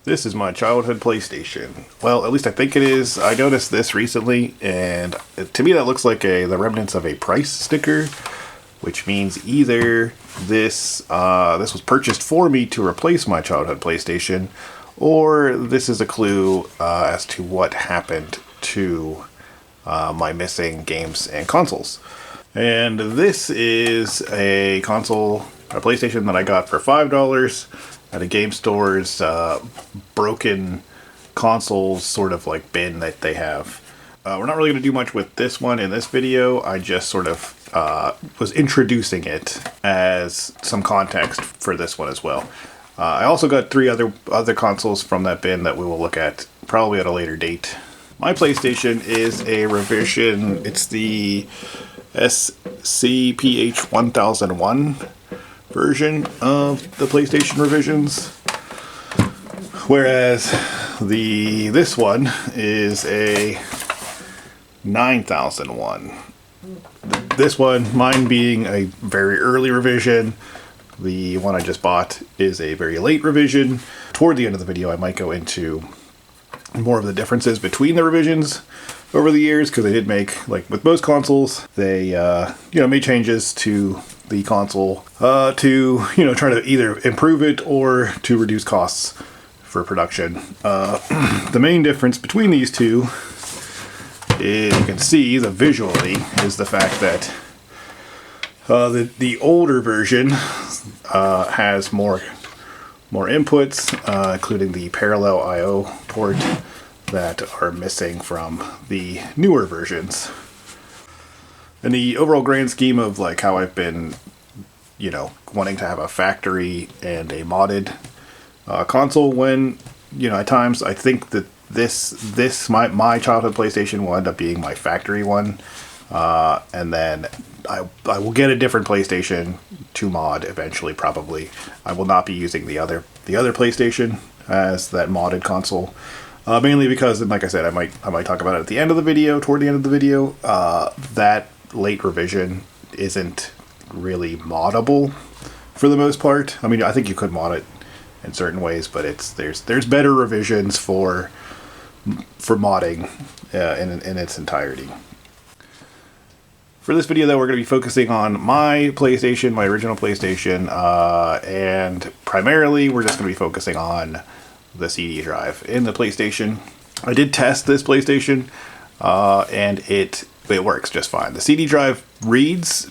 This is my childhood PlayStation. Well, at least I think it is. I noticed this recently, and to me that looks like the remnants of a price sticker, which means either this was purchased for me to replace my childhood PlayStation, or this is a clue as to what happened to my missing games and consoles. And this is a console, a PlayStation that I got for $5 at a game store's broken consoles sort of like bin that they have. We're not really going to do much with this one in this video. I just sort of was introducing it as some context for this one as well. I also got three other consoles from that bin that we will look at probably at a later date. My PlayStation is a revision. It's the SCPH 1001 version of the PlayStation revisions, whereas this one is a 9001. This one, mine being a very early revision, the one I just bought is a very late revision. Toward the end of the video I might go into more of the differences between the revisions over the years, because they did make, like with most consoles, they made changes to the console to try to either improve it or to reduce costs for production. The main difference between these two is, you can see visually, is the fact that the older version has more inputs, including the parallel I/O port that are missing from the newer versions. In the overall grand scheme of like how I've been, wanting to have a factory and a modded console, when at times I think that my childhood PlayStation will end up being my factory one, and then I will get a different PlayStation to mod eventually. Probably I will not be using the other PlayStation as that modded console. Mainly because, like I said, I might talk about it at the end of the video, toward the end of the video. That late revision isn't really moddable for the most part. I mean, I think you could mod it in certain ways, but there's better revisions for modding in its entirety. For this video, though, we're going to be focusing on my PlayStation, my original PlayStation, and primarily we're just going to be focusing on the CD drive in the PlayStation. I did test this PlayStation, and it works just fine. The CD drive reads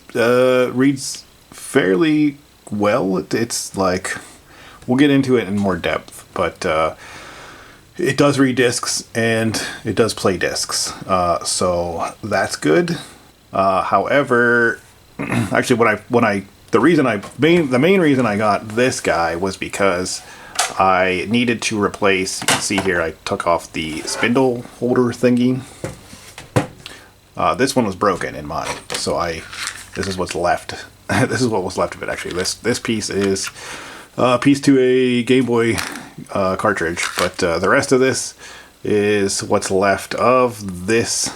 fairly well. It's like, we'll get into it in more depth, but it does read discs and it does play discs, so that's good. However, actually, the main reason I got this guy was because I needed to replace, you can see here, I took off the spindle holder thingy. This one was broken in mine, so this is what's left. This is what was left of it, actually. This piece is a piece to a Game Boy cartridge, but the rest of this is what's left of this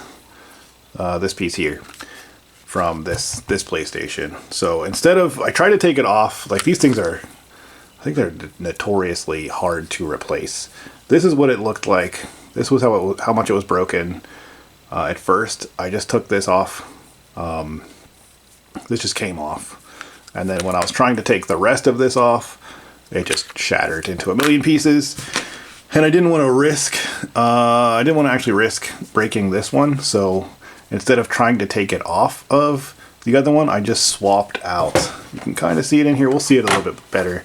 piece here from this PlayStation. So instead of, I tried to take it off, like these things are, I think they're notoriously hard to replace. This is what it looked like. This was how much it was broken at first. I just took this off. This just came off. And then when I was trying to take the rest of this off, it just shattered into a million pieces. And I didn't want to actually risk breaking this one. So instead of trying to take it off of the other one, I just swapped out. You can kind of see it in here. We'll see it a little bit better.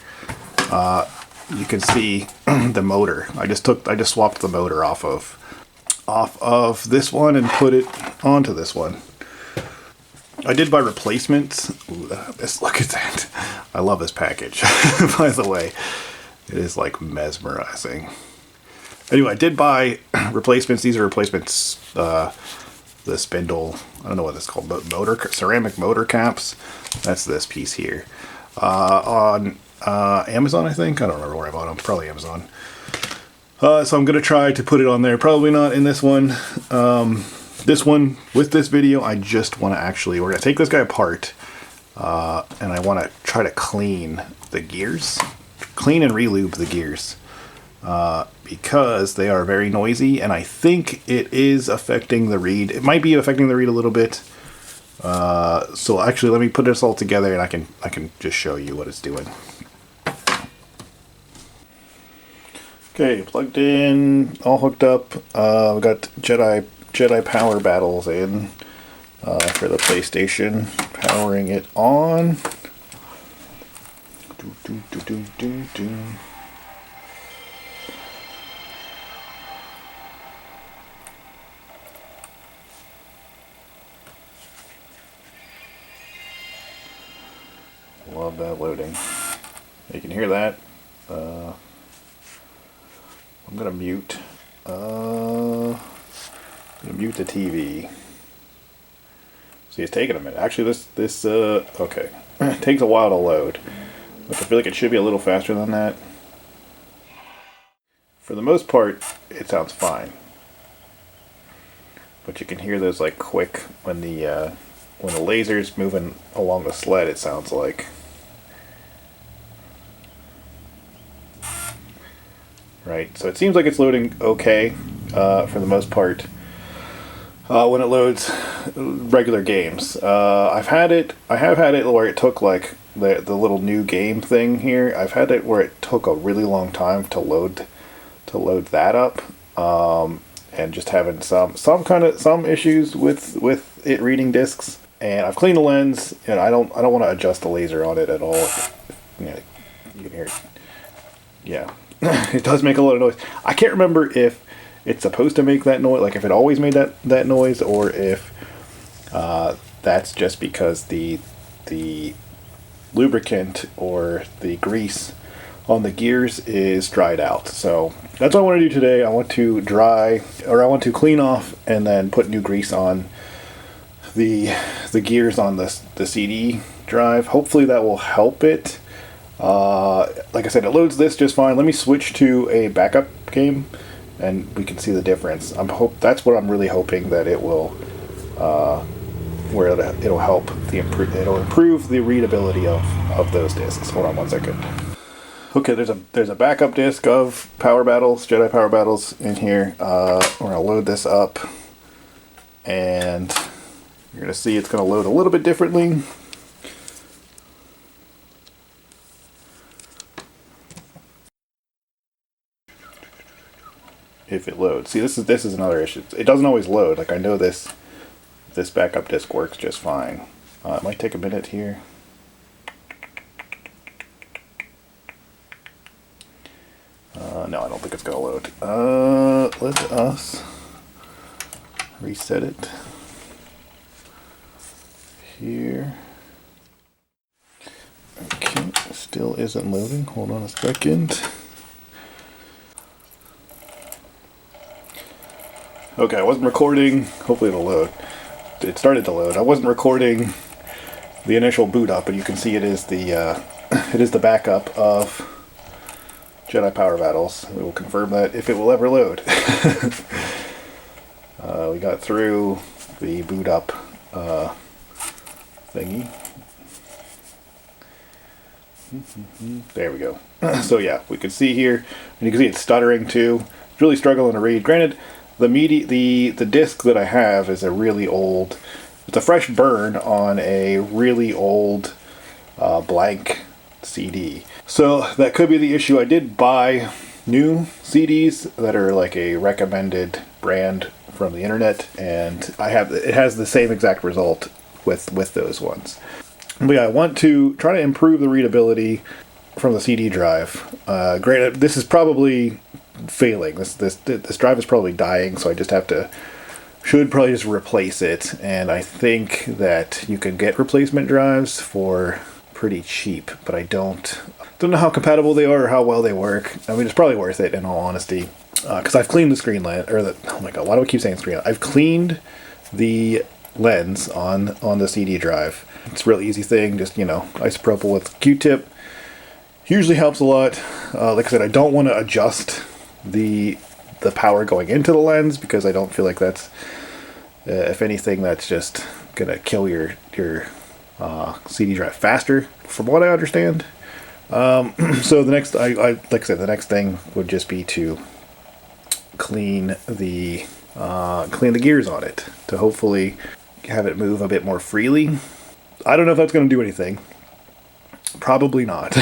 You can see the motor. I just swapped the motor off of this one and put it onto this one. I did buy replacements. Ooh, look at that. I love this package, by the way. It is like mesmerizing. Anyway, I did buy replacements. These are replacements. The spindle, I don't know what it's called, but ceramic motor caps. That's this piece here. On Amazon, I think. I don't remember where I bought them. Probably Amazon. So I'm going to try to put it on there. Probably not in this one. This one, with this video, I just want to we're going to take this guy apart. And I want to try to clean the gears. Clean and relube the gears. because they are very noisy, and I think it is affecting the read. It might be affecting the read a little bit. So actually, let me put this all together, and I can just show you what it's doing. Okay, plugged in, all hooked up. We got Jedi Power Battles in for the PlayStation. Powering it on. Love that loading. You can hear that. I'm gonna mute. I'm gonna mute the TV. See, it's taking a minute. Actually, this okay, it takes a while to load, but I feel like it should be a little faster than that. For the most part, it sounds fine, but you can hear those like quick when the laser's moving along the sled. It sounds like. Right, so it seems like it's loading okay for the most part when it loads regular games. I have had it where it took like the little new game thing here. I've had it where it took a really long time to load that up, and just having some issues with it reading discs. And I've cleaned the lens, and I don't want to adjust the laser on it at all. You know, you can hear it. Yeah. It does make a lot of noise. I can't remember if it's supposed to make that noise, like if it always made that noise, or if that's just because the lubricant or the grease on the gears is dried out. So that's what I want to do today. I want to clean off and then put new grease on the gears on the CD drive. Hopefully that will help it. Like I said, it loads this just fine. Let me switch to a backup game, and we can see the difference. That's what I'm really hoping, that it will, where it'll help it'll improve the readability of those discs. Hold on one second. Okay, there's a backup disc of Jedi Power Battles in here. We're gonna load this up, and you're gonna see it's gonna load a little bit differently. If it loads. See, this is another issue. It doesn't always load. Like, I know this backup disc works just fine. It might take a minute here. No, I don't think it's gonna load. Let us reset it here. Okay, still isn't loading. Hold on a second. Okay, I wasn't recording. Hopefully it'll load. It started to load. I wasn't recording the initial boot up, and you can see it is the backup of Jedi Power Battles. We will confirm that if it will ever load. We got through the boot up thingy. There we go. So yeah, we can see here, and you can see it's stuttering too. It's really struggling to read. Granted, the disc that I have is a really old. It's a fresh burn on a really old blank CD. So that could be the issue. I did buy new CDs that are like a recommended brand from the internet, and it has the same exact result with those ones. But yeah, I want to try to improve the readability from the CD drive. Granted, this is probably failing. This drive is probably dying, so I just should probably just replace it. And I think that you can get replacement drives for pretty cheap, but I don't know how compatible they are or how well they work. I mean, it's probably worth it in all honesty, because I've cleaned the screen lens, oh my god, why do I keep saying screen? I've cleaned the lens on the CD drive. It's a real easy thing, just, isopropyl with Q-tip. Usually helps a lot. Like I said, I don't want to adjust the power going into the lens, because I don't feel like that's, if anything, that's just gonna kill your CD drive faster, from what I understand. So the next, like I said, the next thing would just be to clean the gears on it to hopefully have it move a bit more freely. I don't know if that's going to do anything. Probably not.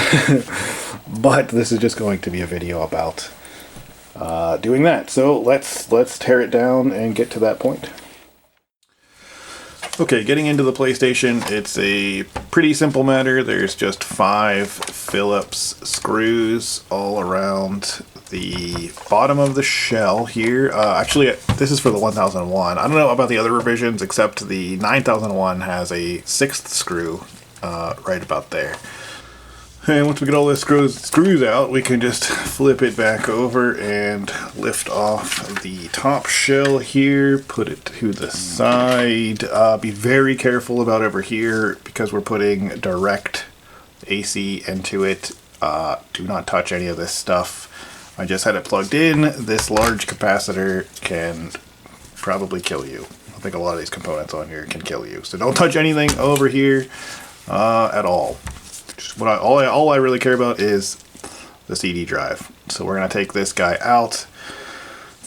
But this is just going to be a video about doing that. So let's tear it down and get to that point. Okay, getting into the PlayStation, it's a pretty simple matter. There's just 5 Phillips screws all around the bottom of the shell here. Actually, this is for the 1001. I don't know about the other revisions, except the 9001 has a 6th screw right about there. And once we get all the screws out, we can just flip it back over and lift off the top shell here, put it to the side. Be very careful about over here because we're putting direct AC into it. Do not touch any of this stuff. I just had it plugged in. This large capacitor can probably kill you. I think a lot of these components on here can kill you. So don't touch anything over here at all. All I really care about is the CD drive. So we're gonna take this guy out.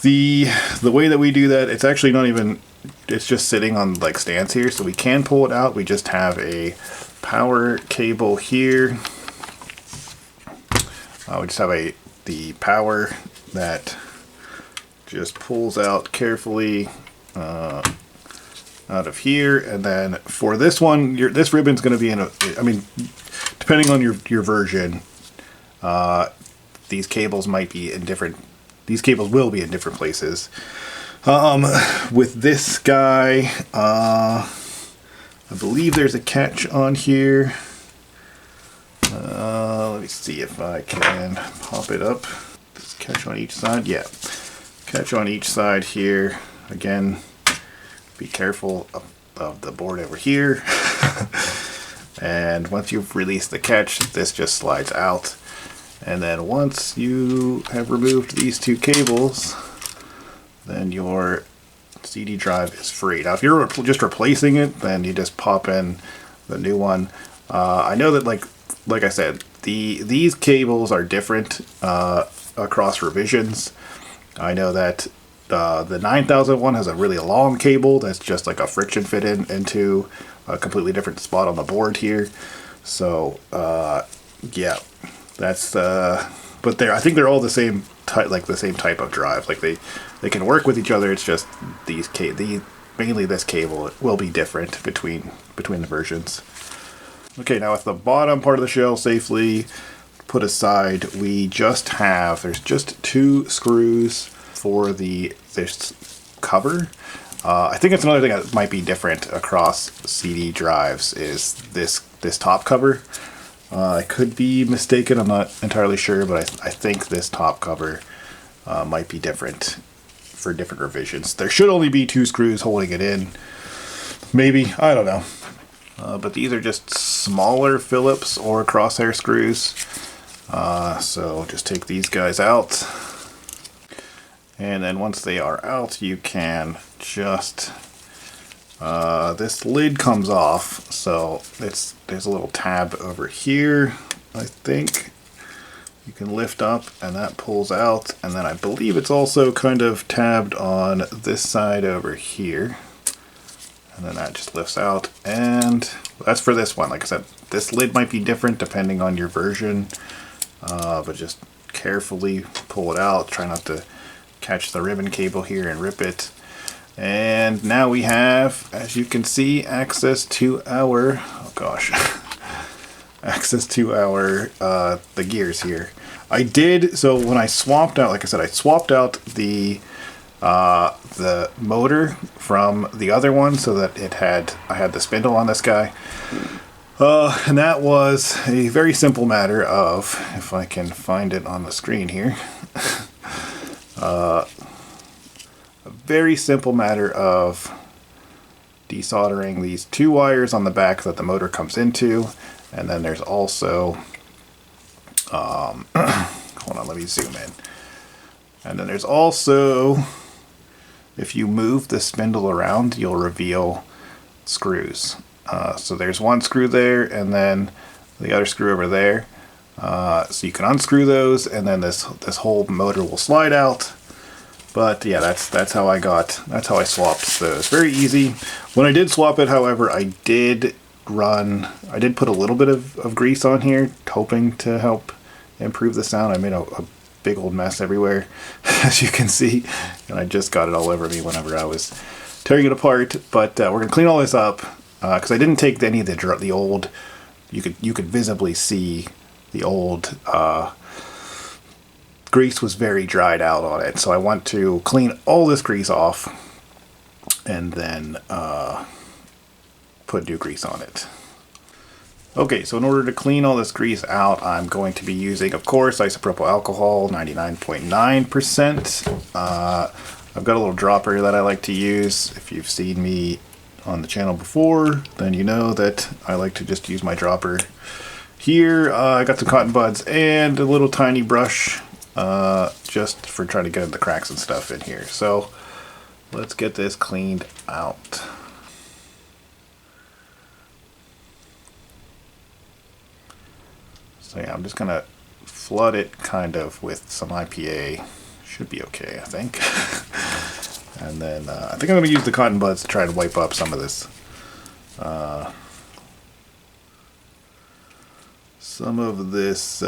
The way that we do that, it's actually not even, it's just sitting on like stands here, so we can pull it out. We just have a power cable here. We just have the power that just pulls out carefully out of here, and then for this one, this ribbon's going to be in a, I mean, depending on your version, these cables might be in different, these cables will be in different places. With this guy, I believe there's a catch on here. Let me see if I can pop it up. Does catch on each side? Yeah. Catch on each side here. Again, be careful of the board over here. And once you've released the catch, this just slides out. And then once you have removed these 2 cables, then your CD drive is free. Now, if you're just replacing it, then you just pop in the new one. I know that, like I said, these cables are different across revisions. I know that the 9001 has a really long cable that's just like a friction fit into a completely different spot on the board here. So yeah, that's but I think they're all the same type, like the same type of drive. Like they can work with each other. It's just mainly this cable will be different between the versions. Okay, now with the bottom part of the shell safely put aside, we just have, there's just 2 screws for this cover. I think it's another thing that might be different across CD drives is this top cover. I could be mistaken, I'm not entirely sure, but I think this top cover might be different for different revisions. There should only be 2 screws holding it in. Maybe, I don't know. But these are just smaller Phillips or crosshair screws. So just take these guys out. And then once they are out, you can just, this lid comes off. So there's a little tab over here, I think. You can lift up and that pulls out. And then I believe it's also kind of tabbed on this side over here. And then that just lifts out, and that's for this one. Like I said, this lid might be different depending on your version, but just carefully pull it out. Try not to catch the ribbon cable here and rip it. And now we have, as you can see, access to our, oh gosh, access to our, the gears here. So when I swapped out, like I said, I swapped out the motor from the other one so that I had the spindle on this guy. And that was a very simple matter of, if I can find it on the screen here, a very simple matter of desoldering these 2 wires on the back that the motor comes into. And then there's also, hold on, let me zoom in. And then there's also, if you move the spindle around, you'll reveal screws. So there's 1 screw there, and then the other screw over there. So you can unscrew those, and then this whole motor will slide out. But yeah, that's how I swapped those. Very easy. When I did swap it, however, I did put a little bit of grease on here, hoping to help improve the sound. I made a big old mess everywhere, as you can see, and I just got it all over me whenever I was tearing it apart. But we're gonna clean all this up because I didn't take any of the old. You could visibly see the old grease was very dried out on it, so I want to clean all this grease off and then put new grease on it. Okay, so in order to clean all this grease out, I'm going to be using, of course, isopropyl alcohol, 99.9%. I've got a little dropper that I like to use. If you've seen me on the channel before, then you know that I like to just use my dropper. Here, I got some cotton buds and a little tiny brush, just for trying to get the cracks and stuff in here. So let's get this cleaned out. So yeah, I'm just gonna flood it kind of with some IPA. Should be okay, I think. And then I think I'm gonna use the cotton buds to try to wipe up some of this. Some of this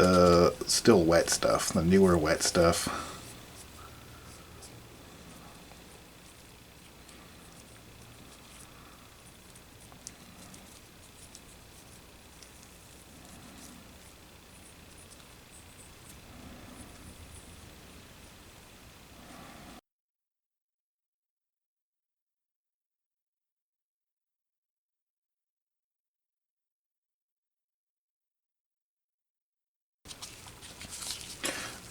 still wet stuff, the newer wet stuff.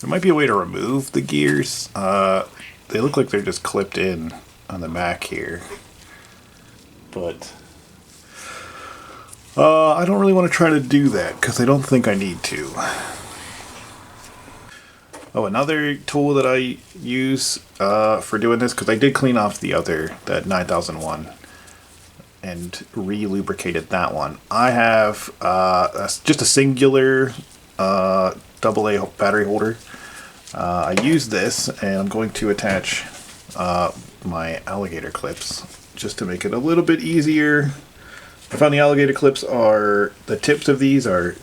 There might be a way to remove the gears. They look like they're just clipped in on the back here. But I don't really want to try to do that because I don't think I need to. Oh, another tool that I use for doing this, because I did clean off that 9001 and re-lubricated that one. I have just a singular AA battery holder. I use this, and I'm going to attach my alligator clips just to make it a little bit easier. I found the alligator clips the tips of these are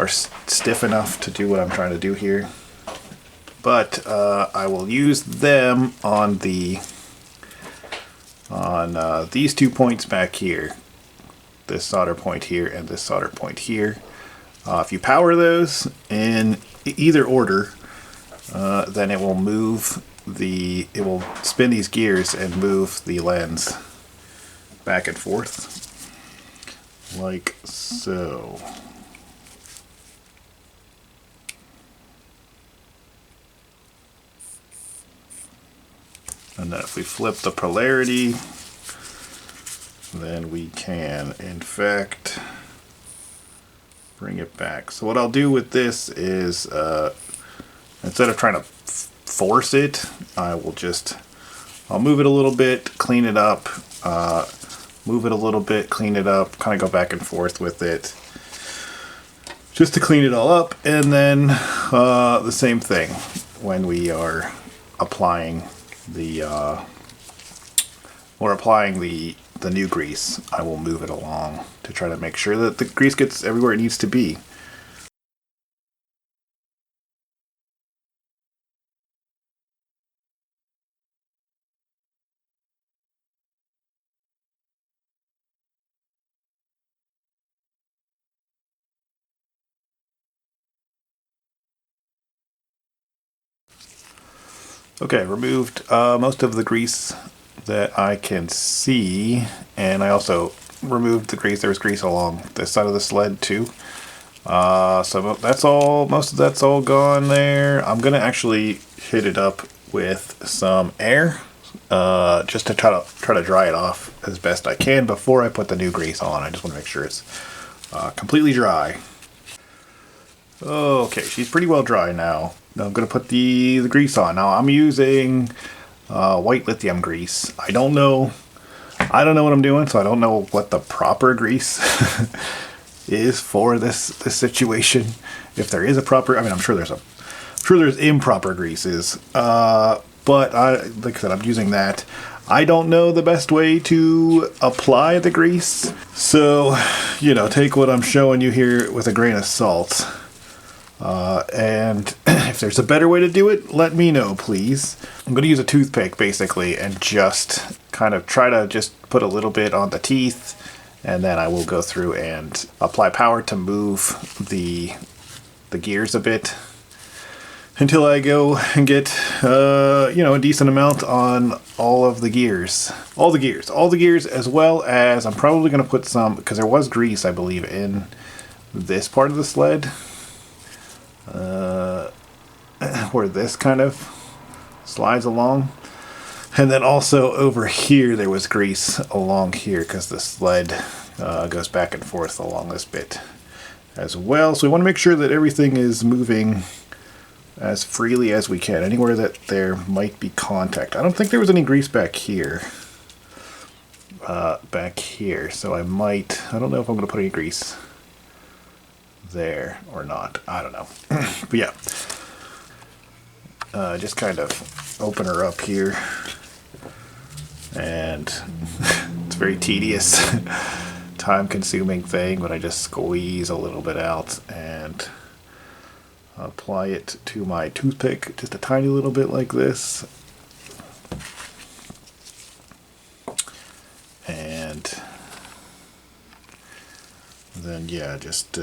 stiff enough to do what I'm trying to do here. But I will use them on these 2 points back here. This solder point here and this solder point here. If you power those in either order, then it will spin these gears and move the lens back and forth, like so. And then if we flip the polarity, then we can, in fact, bring it back. So what I'll do with this is, instead of trying to force it, I'll move it a little bit, clean it up, move it a little bit, clean it up, kind of go back and forth with it, just to clean it all up. And then the same thing when we are applying the new grease. I will move it along to try to make sure that the grease gets everywhere it needs to be. Okay, removed most of the grease that I can see, and I also removed the grease. There was grease along this side of the sled too. So that's all. Most of that's all gone there. I'm gonna actually hit it up with some air, just to try to dry it off as best I can before I put the new grease on. I just want to make sure it's completely dry. Okay, she's pretty well dry now. Now I'm going to put the grease on. Now I'm using white lithium grease. I don't know what I'm doing, so I don't know what the proper grease is for this situation. if there is a proper, I mean, I'm sure there's improper greases, but like I said, I'm using that. I don't know the best way to apply the grease, so, you know, take what I'm showing you here with a grain of salt. And if there's a better way to do it, let me know, please. I'm going to use a toothpick, basically, and just kind of try to just put a little bit on the teeth, and then I will go through and apply power to move the gears a bit, until I go and get, you know, a decent amount on all of the gears. All the gears, as well as I'm probably going to put some, because there was grease, I believe, in this part of the sled. Where this kind of slides along. And then also over here, there was grease along here, because the sled goes back and forth along this bit as well. So we want to make sure that everything is moving as freely as we can, anywhere that there might be contact. I don't think there was any grease back here. So I don't know if I'm going to put any grease there or not. I don't know. But yeah. Just kind of open her up here. And it's a very tedious, time-consuming thing, but I just squeeze a little bit out and apply it to my toothpick, just a tiny little bit like this. And then, yeah, just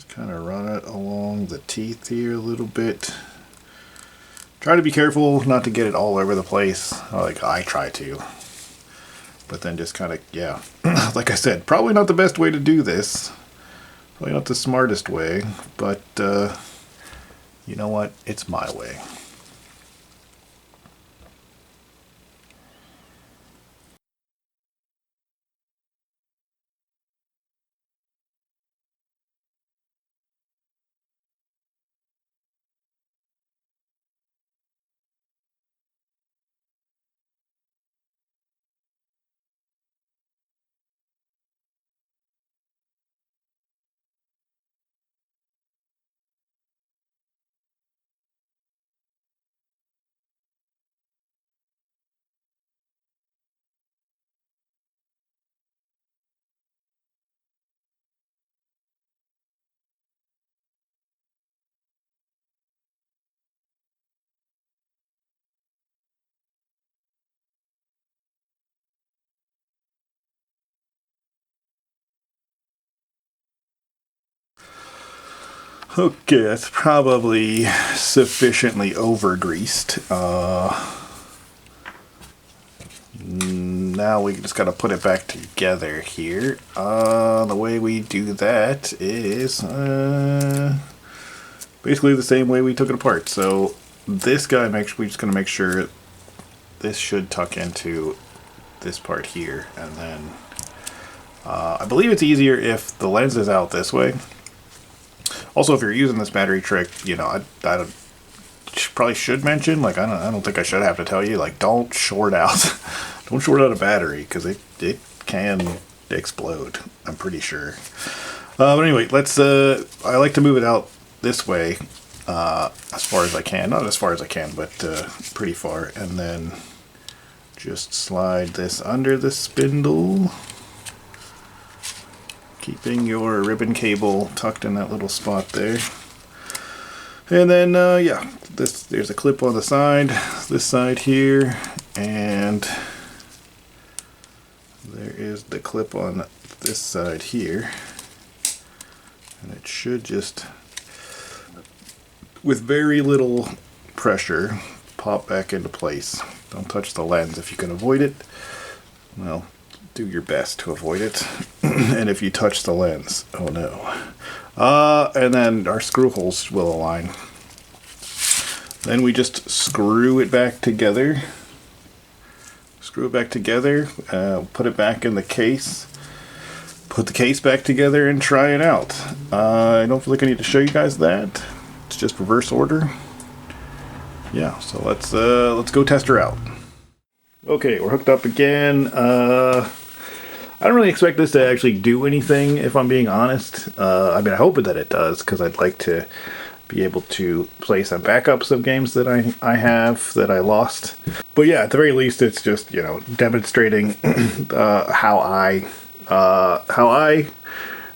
kind of run it along the teeth here a little bit. Try to be careful not to get it all over the place, like I try to. But then just kind of, yeah, like I said, probably not the best way to do this. Probably not the smartest way, but you know what? It's my way. Okay, that's probably sufficiently over-greased. Now we just gotta put it back together here. The way we do that is basically the same way we took it apart. So this guy, we're just gonna make sure this should tuck into this part here, and then I believe it's easier if the lens is out this way. Also, if you're using this battery trick, you know, I probably should mention, like, I don't think I should have to tell you, like, don't short out, don't short out a battery, because it can explode, I'm pretty sure. But anyway, I like to move it out this way, as far as I can. Not as far as I can, but pretty far. And then just slide this under the spindle, keeping your ribbon cable tucked in that little spot there. And then, yeah, there's a clip on the side, this side here, and there is the clip on this side here. And it should just, with very little pressure, pop back into place. Don't touch the lens if you can avoid it. Well, do your best to avoid it. And if you touch the lens, oh no. And then our screw holes will align. Then we just screw it back together. Screw it back together, put it back in the case. Put the case back together and try it out. I don't feel like I need to show you guys that. It's just reverse order. Yeah, so let's go test her out. Okay, we're hooked up again. I don't really expect this to actually do anything, if I'm being honest. I mean, I hope that it does, because I'd like to be able to play some backups of games that I have that I lost. But yeah, at the very least, it's just, you know, demonstrating how I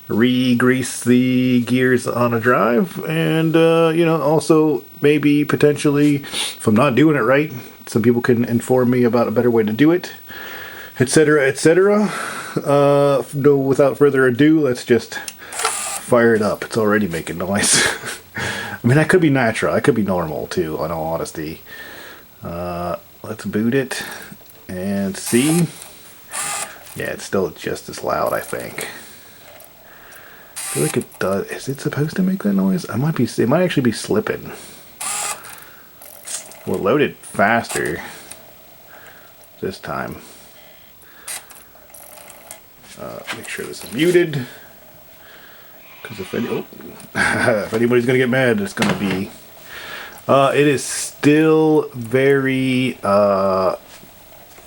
re-grease the gears on a drive, and you know, also maybe potentially, if I'm not doing it right, some people can inform me about a better way to do it, etc., etc. No, without further ado, let's just fire it up. It's already making noise. I mean, that could be natural. That could be normal too, in all honesty. Let's boot it and see. Yeah, it's still just as loud, I think. I feel like it does. Is it supposed to make that noise? It might actually be slipping. We'll load it faster this time. Make sure this is muted. Because if anybody's gonna get mad, it's gonna be. It is still very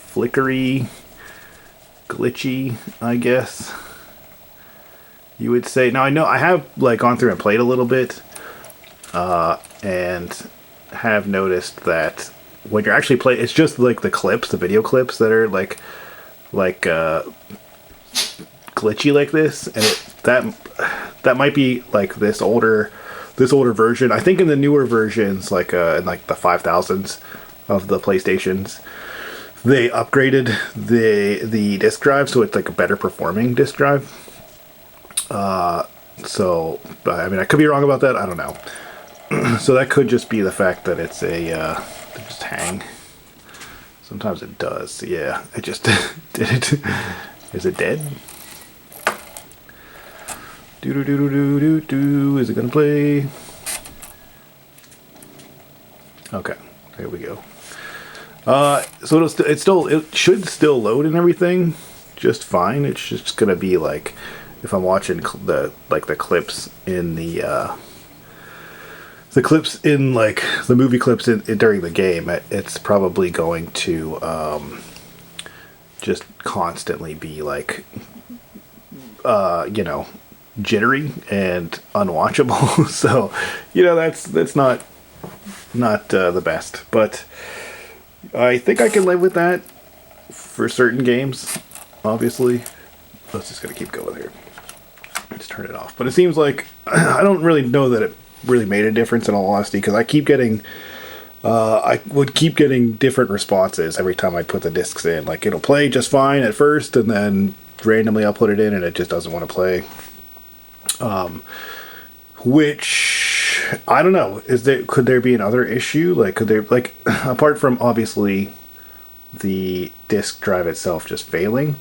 flickery, glitchy, I guess you would say. Now I know I have like gone through and played a little bit, and have noticed that when you're actually playing, it's just like the clips, the video clips that are like glitchy like this, and that might be like this older version. I think in the newer versions, like in like the 5000s of the PlayStations, they upgraded the disk drive, so it's like a better performing disk drive. So I mean, I could be wrong about that. I don't know. So that could just be the fact that it's they just hang. Sometimes it does. Yeah, it just did it. Is it dead? Do. Is it gonna play? Okay, there we go. So it should still load and everything just fine. It's just gonna be like if I'm watching the clips in the clips in like the movie clips during the game. It's probably going to just constantly be like you know, jittery and unwatchable. So, you know, that's not the best, but I think I can live with that for certain games, obviously. Let's just gonna keep going here. Let's turn it off. But it seems like I don't really know that it really made a difference, in all honesty, because I keep getting I would keep getting different responses every time I put the discs in. Like, it'll play just fine at first, and then randomly I'll put it in and it just doesn't want to play. Which I don't know. Could there be another issue? Like, could there, like, apart from obviously the disk drive itself just failing,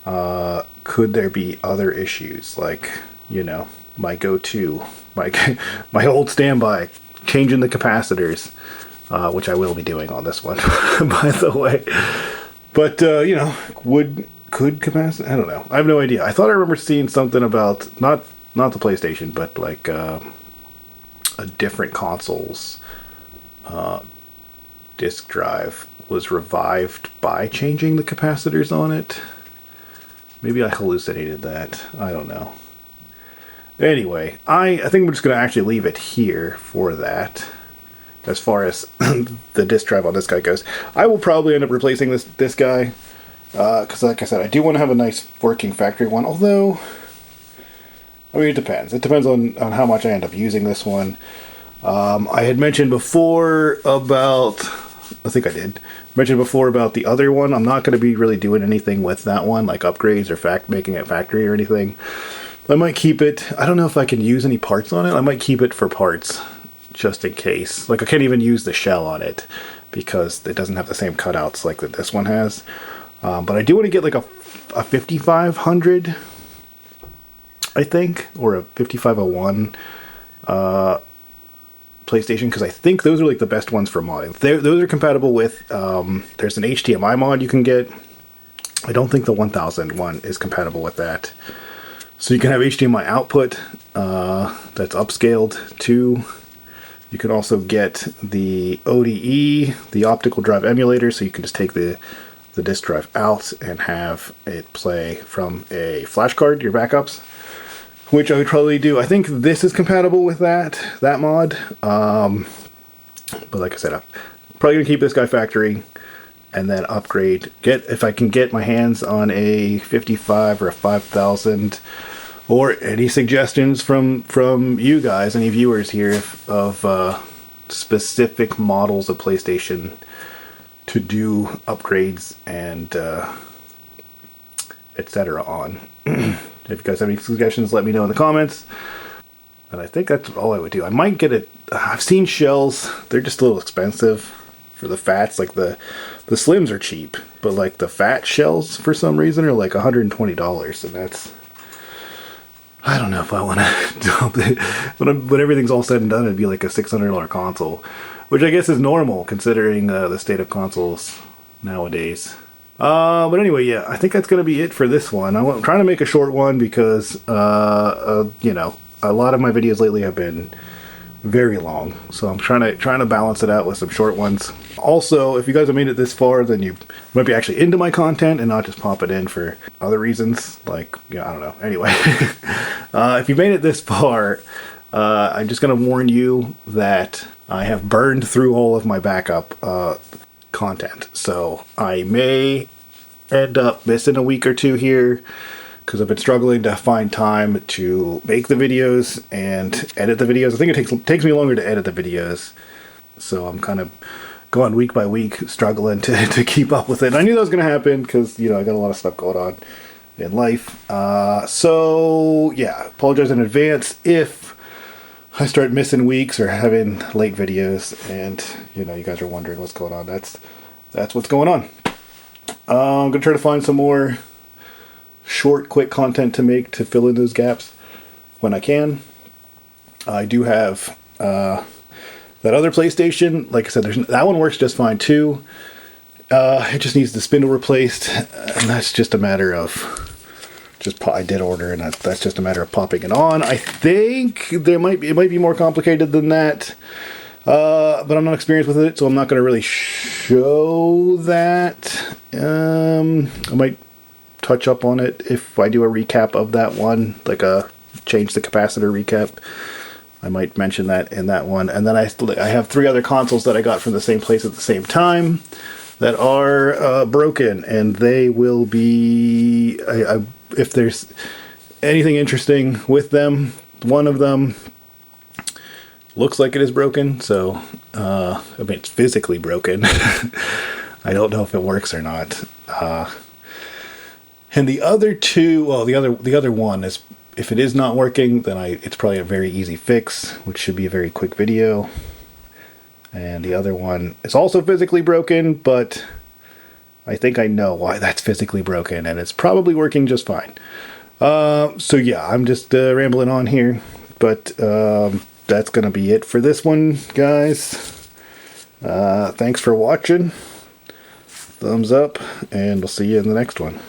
could there be other issues? Like, you know, my go-to, my old standby, changing the capacitors, which I will be doing on this one, by the way. But you know, could capacitor? I don't know. I have no idea. I thought I remember seeing something about not the PlayStation, but like a different console's disk drive was revived by changing the capacitors on it. Maybe I hallucinated that. I don't know. Anyway, I think we're just going to actually leave it here for that. As far as the disk drive on this guy goes, I will probably end up replacing this guy. Because like I said, I do want to have a nice working factory one. Although, I mean, it depends. It depends on how much I end up using this one. I had mentioned before about... I think I did. Mentioned before about the other one. I'm not going to be really doing anything with that one, like upgrades or making it factory or anything. I might keep it. I don't know if I can use any parts on it. I might keep it for parts, just in case. Like, I can't even use the shell on it because it doesn't have the same cutouts like that this one has. But I do want to get like a 5500, I think, or a 5501 PlayStation, because I think those are like the best ones for modding. Those are compatible with, there's an HDMI mod you can get. I don't think the 1000 one is compatible with that. So you can have HDMI output that's upscaled too. You can also get the ODE, the optical drive emulator, so you can just take the the disk drive out and have it play from a flash card, your backups, which I would probably do. I think this is compatible with that mod. But like I said, I'm probably gonna keep this guy factory and then upgrade. If I can get my hands on a 55 or a 5000, or any suggestions from you guys, any viewers here, of specific models of PlayStation to do upgrades and etc. on. If you guys have any suggestions, let me know in the comments. And I think that's all I would do. I might get it. I've seen shells. They're just a little expensive for the fats. Like the slims are cheap, but like the fat shells for some reason are like $120, and that's, I don't know if I want to. When everything's all said and done, it'd be like a $600 console, which I guess is normal considering the state of consoles nowadays. But anyway, yeah, I think that's gonna be it for this one. I'm trying to make a short one because you know, a lot of my videos lately have been very long, so I'm trying to balance it out with some short ones. Also, if you guys have made it this far, then you might be actually into my content and not just pop it in for other reasons, like, yeah, I don't know. Anyway, if you made it this far, I'm just gonna warn you that I have burned through all of my backup content, so I may end up missing a week or two here, because I've been struggling to find time to make the videos and edit the videos. I think it takes me longer to edit the videos, so I'm kind of going week by week, struggling to keep up with it. And I knew that was going to happen because, you know, I got a lot of stuff going on in life. So yeah, apologize in advance if I start missing weeks or having late videos, and you know, you guys are wondering what's going on. That's what's going on. I'm gonna try to find some more short, quick content to make to fill in those gaps when I can. I do have that other PlayStation. Like I said, that one works just fine too. It just needs the spindle replaced, and that's just a matter of I did order, and that's just a matter of popping it on. I think it might be more complicated than that, but I'm not experienced with it, so I'm not going to really show that. I might touch up on it if I do a recap of that one, like a change the capacitor recap. I might mention that in that one. And then I have 3 other consoles that I got from the same place at the same time that are broken, and they will be, if there's anything interesting with them, one of them looks like it is broken, so I mean, it's physically broken. I don't know if it works or not. And the other 2, well, the other one is, if it is not working, then it's probably a very easy fix, which should be a very quick video. And the other one is also physically broken, but I think I know why that's physically broken, and it's probably working just fine. So yeah, I'm just rambling on here, but that's gonna be it for this one, guys. Thanks for watching. Thumbs up, and we'll see you in the next one.